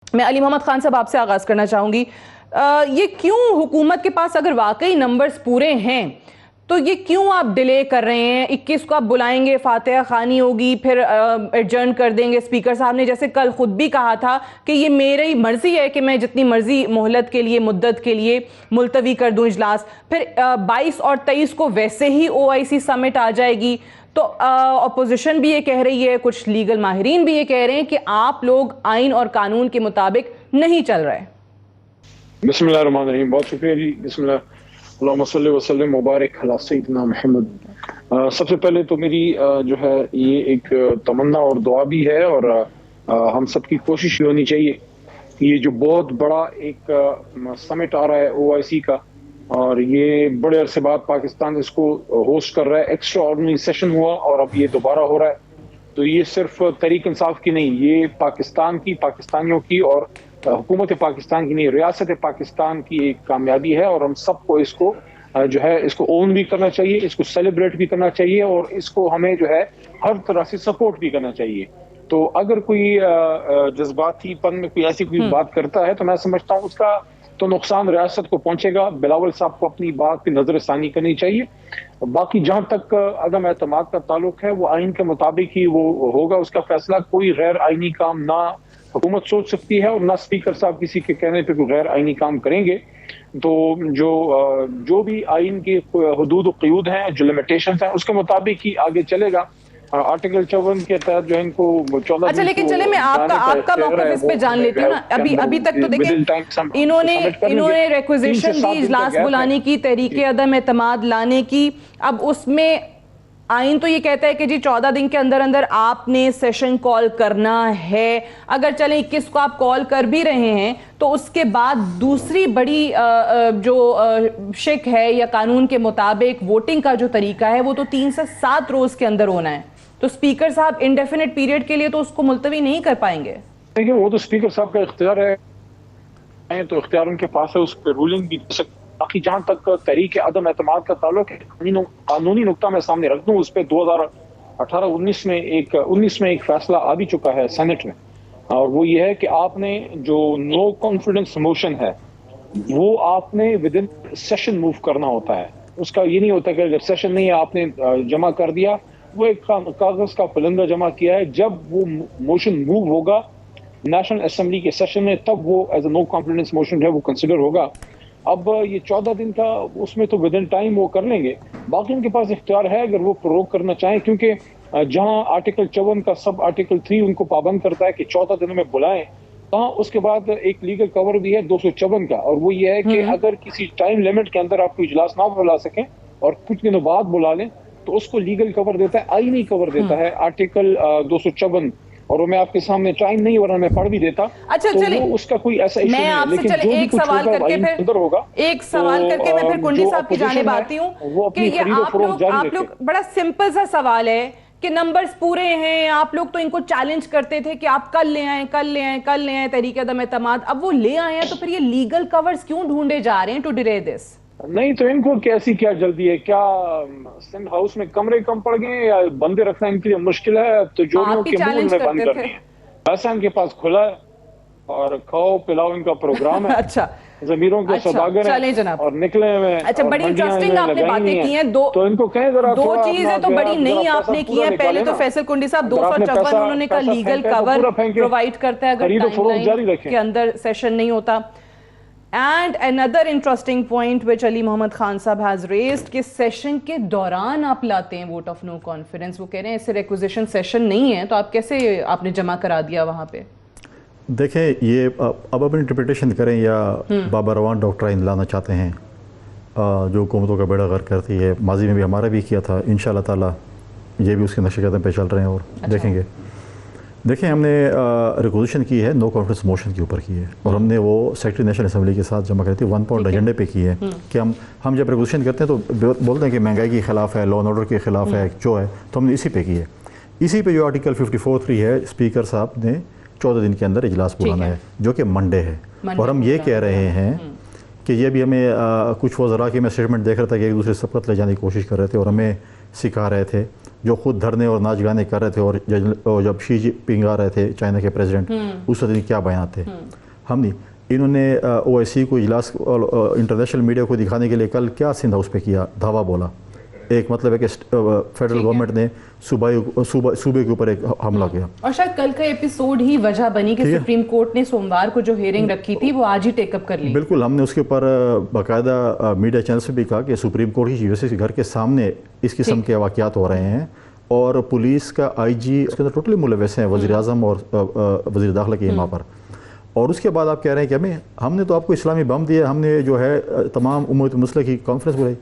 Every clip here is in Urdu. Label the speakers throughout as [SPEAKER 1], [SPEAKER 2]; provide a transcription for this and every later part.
[SPEAKER 1] میں علی محمد خان صاحب آپ سے آغاز کرنا چاہوں گی. یہ کیوں حکومت کے پاس اگر واقعی نمبرز پورے ہیں تو یہ کیوں آپ ڈیلے کر رہے ہیں؟ 21 کو آپ بلائیں گے، فاتحہ خوانی ہوگی، پھر ایڈجرن کر دیں گے. اسپیکر صاحب نے جیسے کل خود بھی کہا تھا کہ یہ میری مرضی ہے کہ میں جتنی مرضی مہلت کے لیے مدت کے لیے ملتوی کر دوں اجلاس. پھر 22 اور 23 کو ویسے ہی OIC سمٹ آ جائے گی. تو اپوزیشن بھی یہ کہہ رہی ہے، کچھ لیگل ماہرین بھی یہ کہہ رہے ہیں کہ آپ لوگ آئین اور قانون کے مطابق نہیں چل رہے.
[SPEAKER 2] بسم اللہ الرحمن الرحیم. بہت شکریہ جی. بسم اللہ، اللہم صلی وسلم مبارک علی سیدنا محمد. سب سے پہلے تو میری جو ہے یہ ایک تمنا اور دعا بھی ہے، اور ہم سب کی کوشش ہونی چاہیے. یہ جو بہت بڑا ایک سمٹ آ رہا ہے OIC کا، اور یہ بڑے عرصے بعد پاکستان اس کو ہوسٹ کر رہا ہے. ایکسٹرا آرڈنری سیشن ہوا اور اب یہ دوبارہ ہو رہا ہے. تو یہ صرف تحریک انصاف کی نہیں، یہ پاکستان کی، پاکستانیوں کی، اور حکومت پاکستان کی نہیں، ریاست پاکستان کی ایک کامیابی ہے. اور ہم سب کو اس کو جو ہے اس کو اون بھی کرنا چاہیے، اس کو سیلیبریٹ بھی کرنا چاہیے، اور اس کو ہمیں جو ہے ہر طرح سے سپورٹ بھی کرنا چاہیے. تو اگر کوئی جذباتی پن میں کوئی ایسی کوئی بات کرتا ہے تو میں سمجھتا ہوں اس کا تو نقصان ریاست کو پہنچے گا. بلاول صاحب کو اپنی بات پہ نظر ثانی کرنی چاہیے. باقی جہاں تک عدم اعتماد کا تعلق ہے، وہ آئین کے مطابق ہی وہ ہوگا. اس کا فیصلہ کوئی غیر آئینی کام نہ حکومت سوچ سکتی ہے، اور نہ اسپیکر صاحب کسی کے کہنے پہ کوئی غیر آئینی کام کریں گے. تو جو بھی آئین کے حدود و قیود ہیں، جو لمیٹیشنز ہیں، اس کے مطابق ہی آگے چلے گا. آرٹیکل 54 کے تحت جو ہے ان کو 14
[SPEAKER 1] اچھا، لیکن چلے میں آپ کا موقف اس پہ جان لیتی ہوں نا. ابھی تک تو دیکھیں انہوں نے ریکویزیشن دی اجلاس بلانے کی، تحریک عدم اعتماد لانے کی. اب اس میں آئین تو یہ کہتا ہے کہ جی 14 دن کے اندر اندر آپ نے سیشن کال کرنا ہے. اگر چلیں 21 کو آپ کال کر بھی رہے ہیں تو اس کے بعد دوسری بڑی جو شک ہے یا قانون کے مطابق ووٹنگ کا جو طریقہ ہے وہ تو 3 سے 7 روز کے اندر ہونا ہے. تو اسپیکر صاحب انڈیفینٹ پیریڈ کے لیے تو اس کو ملتوی نہیں کر پائیں گے.
[SPEAKER 2] دیکھیں وہ تو اسپیکر صاحب کا اختیار ہے، تو اختیار ان کے پاس ہے، اس پہ رولنگ بھی دے سکتے. باقی جہاں تک تحریک عدم اعتماد کا تعلق ہے، قانونی نقطہ میں سامنے رکھ دوں. اس پہ 2018-19 میں ایک فیصلہ آ بھی چکا ہے سینٹ میں، اور وہ یہ ہے کہ آپ نے جو نو کانفیڈنس موشن ہے وہ آپ نے ود ان سیشن موو کرنا ہوتا ہے. اس کا یہ نہیں ہوتا کہ اگر سیشن نہیں ہے آپ نے جمع کر دیا. وہ ایک کاغذ کا پلندہ جمع کیا ہے. جب وہ موشن موو ہوگا نیشنل اسمبلی کے سیشن میں، تب وہ as a no confidence motion ہے وہ کنسیڈر ہوگا. اب یہ 14 دن کا اس میں تو ود ان ٹائم وہ کر لیں گے. باقی ان کے پاس اختیار ہے اگر وہ پروگ کرنا چاہیں، کیونکہ جہاں آرٹیکل 54 کا سب آرٹیکل 3 ان کو پابند کرتا ہے کہ 14 دنوں میں بلائیں، تاں اس کے بعد ایک لیگل کور بھی ہے 254 کا، اور وہ یہ ہے کہ اگر کسی ٹائم لیمٹ کے اندر آپ کو اجلاس نہ بلا سکیں اور کچھ دنوں بعد بلا لیں تو اس کو لیگل کور دیتا ہے، آئینی کور دیتا ہے آرٹیکل 254. اور وہ میں آپ کے سامنے ٹائم نہیں ورنہ میں پڑھ بھی دیتا.
[SPEAKER 1] اچھا
[SPEAKER 2] چلیں، اس کا کوئی ایسا ایشو نہیں ہے، لیکن جو بھی کچھ ہوگا وہ آئین کے اندر ہوگا.
[SPEAKER 1] ایک سوال کر کے میں پھر کنڈی صاحب کی جانب آتی ہوں کہ یہ آپ لوگ بڑا سمپل سا سوال ہے کہ نمبرز پورے ہیں، آپ لوگ تو ان کو چیلنج کرتے تھے کہ آپ کل لے آئیں تحریک عدم اعتماد. اب وہ لے آئے ہیں تو پھر یہ لیگل کورز کیوں ڈھونڈے جا رہے ہیں ٹو ڈیلے دس؟
[SPEAKER 2] نہیں تو ان کو کیسی کیا جلدی ہے؟ کیا سندھ ہاؤس میں کمرے کم پڑ گئے یا بندے رکھنا ان کے لیے مشکل ہے؟ تو جو کے منہ میں بند کرنی ہے، ایسا ان کے پاس کھلا ہے اور کھاؤ پلاؤ ان کا پروگرام ہے.
[SPEAKER 1] اچھا،
[SPEAKER 2] ضمیروں کے سوداگر ہیں اور نکلے ہوئے.
[SPEAKER 1] اچھا، بڑی انٹرسٹنگ آپ نے باتیں کی ہیں.
[SPEAKER 2] تو ان کو کہیں ذرا
[SPEAKER 1] دو چیزیں تو بڑی نئی آپ نے کی ہیں. پہلے تو فیصل کنڈی صاحب 254 انہوں نے کہا لیگل کور پرووائڈ کرتا ہے اگر ٹائم لائن کے اندر سیشن نہیں ہوتا. And another interesting point which علی محمد خان صاحب has raised کہ سیشن کے دوران آپ لاتے ہیں ووٹ آف نو کانفیڈنس. وہ کہہ رہے ہیں اسے ریکوزیشن سیشن نہیں ہے تو آپ کیسے آپ نے جمع کرا دیا وہاں پہ؟
[SPEAKER 3] دیکھیں یہ اب اپنی انٹرپریٹیشن کریں یا بابا روان ڈاکٹرائن لانا چاہتے ہیں جو حکومتوں کا بیڑا غرق کرتی ہے. ماضی میں بھی ہمارا بھی کیا تھا، انشاءاللہ تعالیٰ یہ بھی اس کے نقش قدم پہ چل رہے ہیں اور دیکھیں گے. دیکھیں ہم نے ریکوزیشن کی ہے نو کانفیڈنس موشن کے اوپر کی ہے، اور ہم نے وہ سیکرٹری نیشنل اسمبلی کے ساتھ جمع کرتی 1 پوائنٹ ایجنڈے پہ کی ہے کہ ہم جب ریکوزیشن کرتے ہیں تو بولتے ہیں کہ مہنگائی کے خلاف ہے، لا اینڈ آرڈر کے خلاف ہے جو ہے، تو ہم نے اسی پہ کی ہے. اسی پہ جو آرٹیکل 54(3) ہے، اسپیکر صاحب نے 14 دن کے اندر اجلاس بلانا ہے جو کہ منڈے ہے. اور ہم یہ کہہ رہے ہیں کہ یہ بھی ہمیں کچھ وزراء کی میں اسٹیٹمنٹ دیکھ رہا تھا کہ ایک دوسرے سبقت لے جانے کی کوشش کر رہے تھے اور ہمیں سکھا رہے تھے جو خود دھرنے اور ناچ گانے کر رہے تھے اور جب شی جن پنگ آ رہے تھے چائنا کے پریزیڈنٹ اس وقت کیا بیانات تھے. ہم نہیں انہوں نے OIC کو اجلاس انٹرنیشنل میڈیا کو دکھانے کے لیے کل کیا سندھ ہاؤس پہ کیا دھاوا بولا. ایک مطلب ہے کہ فیڈرل گورنمنٹ نے صوبے کے اوپر ایک حملہ کیا.
[SPEAKER 1] اور شاید کل کا ایپیسوڈ ہی وجہ بنی کہ سپریم کورٹ نے سوموار کو جو ہیئرنگ رکھی تھی وہ آج ہی ٹیک اپ کر لی.
[SPEAKER 3] بالکل, ہم نے اس کے اوپر باقاعدہ میڈیا چینل سے بھی کہا کہ سپریم کورٹ کی وجہ سے گھر کے سامنے اس قسم کے واقعات ہو رہے ہیں اور پولیس کا IG اس کے اندر ٹوٹلی ملوث ہیں, وزیر اعظم اور وزیر داخلہ کی وہاں پر. اور اس کے بعد آپ کہہ رہے ہیں کہ ہم نے تو آپ کو اسلامی بم دیا, ہم نے جو ہے تمام امت مسلح کی کانفرنس بلائی.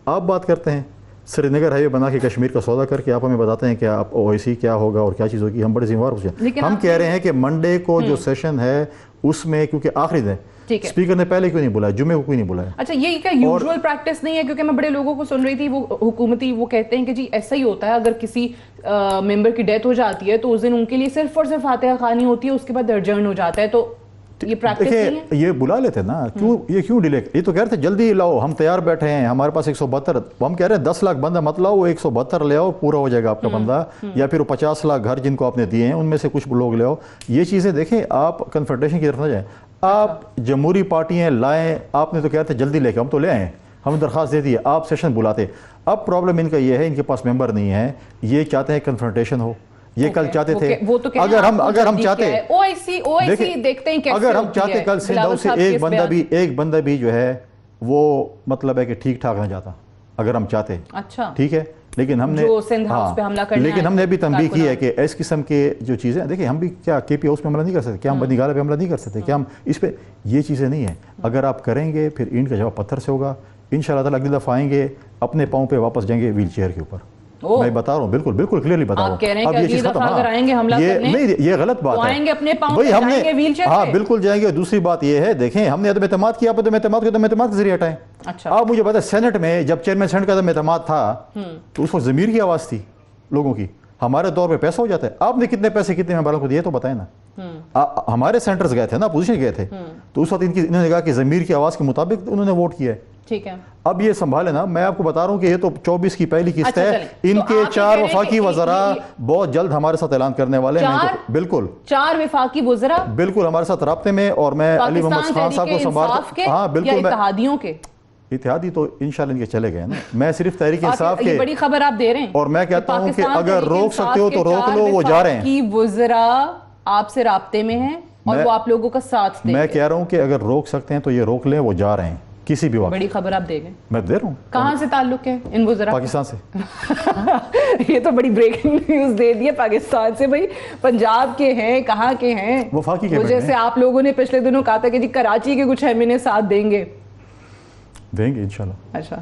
[SPEAKER 3] آپ بات کرتے ہیں سری نگر ہائی وے بنا کے کشمیر کا سودا کر کے آپ ہمیں بتاتے ہیں کہ آپ OIC کیا ہوگا اور کیا چیز ہوگی. ہم بڑے ذمہ دار ہو جائیں. ہم کہہ رہے ہیں کہ منڈے کو جو سیشن ہے اس میں کیونکہ آخری دن اسپیکر نے پہلے کیوں نہیں بلایا, جمعے کو کوئی نہیں بلایا.
[SPEAKER 1] اچھا یہ کیا یوزول پریکٹس نہیں ہے؟ کیونکہ میں بڑے لوگوں کو سن رہی تھی وہ حکومتی وہ کہتے ہیں کہ جی ایسا ہی ہوتا ہے اگر کسی ممبر کی ڈیتھ ہو جاتی ہے تو اس دن ان کے لیے صرف اور صرف فاتحہ خوانی ہوتی ہے, اس کے بعد ارجنٹ ہو جاتا ہے. تو یہ پریکٹس نہیں ہے.
[SPEAKER 3] یہ بلا لیتے نا, کیوں ڈیلے؟ یہ تو کہہ رہے تھے جلدی لاؤ, ہم تیار بیٹھے ہیں, ہمارے پاس 172, ہم کہہ رہے ہیں 10 لاکھ بندہ مت لاؤ, وہ 172 لے آؤ, پورا ہو جائے گا آپ کا بندہ. یا پھر وہ 50 لاکھ گھر جن کو آپ نے دیے ہیں ان میں سے کچھ لوگ لے آؤ. یہ چیزیں دیکھیں, آپ کنفرنٹیشن کی طرف نہ جائیں. آپ جمہوری پارٹیاں لائیں, آپ نے تو کہہ رہے تھے جلدی لے کے, ہم تو لے آئے ہیں, ہم نے درخواست دے دی ہے, آپ سیشن بلاتے. اب پرابلم ان کا یہ ہے ان کے پاس ممبر نہیں ہے, یہ چاہتے ہیں کنفرنٹیشن ہو. یہ کل چاہتے تھے اگر ہم چاہتے
[SPEAKER 1] دیکھتے ہیں
[SPEAKER 3] اگر ہم چاہتے کل سندھ ہاؤس سے ایک بندہ بھی جو ہے وہ مطلب ہے کہ ٹھیک ٹھاک نہ جاتا, اگر ہم چاہتے.
[SPEAKER 1] اچھا
[SPEAKER 3] ٹھیک ہے, لیکن ہم نے بھی تنبیہ کی ہے کہ اس قسم کے جو چیزیں دیکھیں, ہم بھی کیا KP ہاؤس پہ حملہ نہیں کر سکتے, کیا ہم بندی گالہ پہ حملہ نہیں کر سکتے, کیا ہم اس پہ, یہ چیزیں نہیں ہیں. اگر آپ کریں گے پھر اینٹ کا جواب پتھر سے ہوگا. انشاءاللہ تعالیٰ اگلی دفعہ آئیں گے اپنے پاؤں پہ واپس جائیں گے ویل چیئر کے اوپر. میں بتا رہا ہوں بالکل کلیئرلی بتا رہا ہوں. اب یہ چیز ختم, نہیں یہ غلط بات ہے بھائی, ہم نے ہاں بالکل جائیں گے. دوسری بات یہ ہے دیکھیں ہم نے عدم اعتماد کیا, آپ عدم اعتماد کو عدم اعتماد کے ذریعے ہٹائیں. آپ مجھے بتائیں سینٹ میں جب چیئرمین سینٹ کا عدم اعتماد تھا تو اس وقت ضمیر کی آواز تھی لوگوں کی. ہمارے دور پہ پیسہ ہو جاتا ہے, آپ نے کتنے پیسے کتنے ممبروں کو دیے تو بتائیں نا. ہمارے سینٹرز گئے تھے نا, اپوزیشن گئے تھے, تو اس وقت انہوں نے کہا کہ ضمیر کی آواز کے مطابق انہوں نے ووٹ کیا ہے.
[SPEAKER 1] ٹھیک ہے,
[SPEAKER 3] اب یہ سنبھالے نا. میں آپ کو بتا رہا ہوں کہ یہ تو 24 کی پہلی قسط ہے. ان کے 4 وفاقی وزراء بہت جلد ہمارے ساتھ اعلان کرنے والے ہیں. بالکل
[SPEAKER 1] 4 وفاقی وزراء
[SPEAKER 3] بالکل ہمارے ساتھ رابطے میں, اور میں علی محمد خان صاحب کو سنبھالتا. ہاں بالکل,
[SPEAKER 1] اتحادیوں کے
[SPEAKER 3] اتحادی تو انشاءاللہ ان کے چلے گئے نا. میں صرف تحریک انصاف کے
[SPEAKER 1] بڑی خبر آپ دے رہے ہیں,
[SPEAKER 3] اور میں کہتا ہوں کہ اگر روک سکتے ہو تو روک لو, وہ جا رہے ہیں.
[SPEAKER 1] کی وزراء آپ سے رابطے میں ہیں اور وہ آپ لوگوں کا ساتھ دیں.
[SPEAKER 3] میں کہہ رہا ہوں کہ اگر روک سکتے ہیں تو یہ روک لیں, وہ جا رہے ہیں کسی بھی وقت.
[SPEAKER 1] بڑی خبر آپ دے گئے.
[SPEAKER 3] میں دے رہا ہوں.
[SPEAKER 1] کہاں سے تعلق ہے ان وزراء؟
[SPEAKER 3] پاکستان سے.
[SPEAKER 1] یہ تو بڑی بریکنگ نیوز دے دی ہے پاکستان سے. بھائی پنجاب کے ہیں, کہاں کے ہیں؟
[SPEAKER 3] وفاقی کے.
[SPEAKER 1] جیسے آپ لوگوں نے پچھلے دنوں کہا تھا کہ جی کراچی کے کچھ ایمین ساتھ دیں گے
[SPEAKER 3] انشاءاللہ.
[SPEAKER 1] اچھا